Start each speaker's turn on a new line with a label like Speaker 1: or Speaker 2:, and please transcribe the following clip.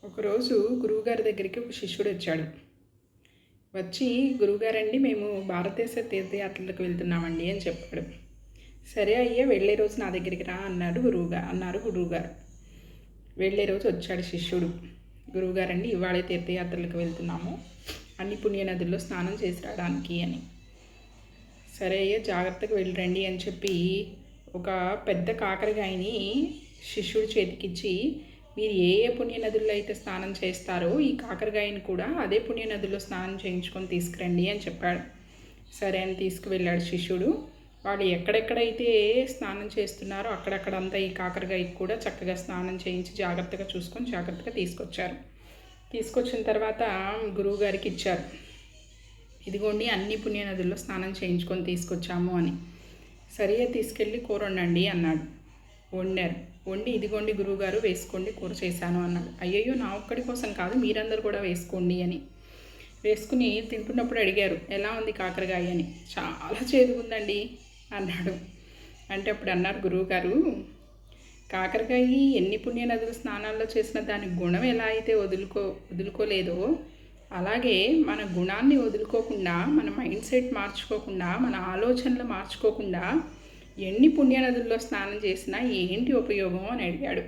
Speaker 1: ఒకరోజు గురువుగారి దగ్గరికి ఒక శిష్యుడు వచ్చాడు. వచ్చి, గురువుగారండి మేము భారతదేశ తీర్థయాత్రలకు వెళ్తున్నామండి అని చెప్పాడు. సరే అయ్యా, వెళ్ళే రోజు నా దగ్గరికి రా అన్నారు గురువుగారు. వెళ్ళే రోజు వచ్చాడు శిష్యుడు. గురువుగారండి, ఇవాళే తీర్థయాత్రలకు వెళ్తున్నాము, అన్ని పుణ్యనదుల్లో స్నానం చేసి రావడానికి అని. సరే అయ్యా, జాగ్రత్తగా వెళ్ళరండి అని చెప్పి ఒక పెద్ద కాకరకాయని శిష్యుడి చేతికిచ్చి, మీరు ఏ ఏ పుణ్యనదుల్లో అయితే స్నానం చేస్తారో ఈ కాకరకాయని కూడా అదే పుణ్యనదుల్లో స్నానం చేయించుకొని తీసుకురండి అని చెప్పాడు. సరే అని తీసుకువెళ్ళాడు శిష్యుడు. వాళ్ళు ఎక్కడెక్కడైతే స్నానం చేస్తున్నారో అక్కడక్కడంతా ఈ కాకరకాయకి కూడా చక్కగా స్నానం చేయించి జాగ్రత్తగా చూసుకొని జాగ్రత్తగా తీసుకొచ్చారు. తీసుకొచ్చిన తర్వాత గురువుగారికి ఇచ్చారు. ఇదిగోండి, అన్ని పుణ్యనదుల్లో స్నానం చేయించుకొని తీసుకొచ్చాము అని. సరే తీసుకెళ్ళి కూర వండండి అన్నాడు. వండారు. వండి, ఇదిగోండి గురువుగారు, వేసుకోండి, కూర చేశాను అన్నాడు. అయ్యయ్యో, నా ఒక్కడి కోసం కాదు, మీరందరూ కూడా వేసుకోండి అని. వేసుకుని తింటున్నప్పుడు అడిగారు, ఎలా ఉంది కాకరకాయ అని. చాలా చేదుగుందండి అన్నాడు. అంటే అప్పుడు అన్నారు గురువుగారు, కాకరకాయ ఎన్ని పుణ్యనదులు స్నానాల్లో చేసిన దాని గుణం ఎలా అయితే వదులుకోలేదో, అలాగే మన గుణాన్ని వదులుకోకుండా, మన మైండ్ సెట్ మార్చుకోకుండా, మన ఆలోచనలు మార్చుకోకుండా ఎన్ని పుణ్యనదుల్లో స్నానం చేసినా ఏంటి ఉపయోగం అని అడిగాడు.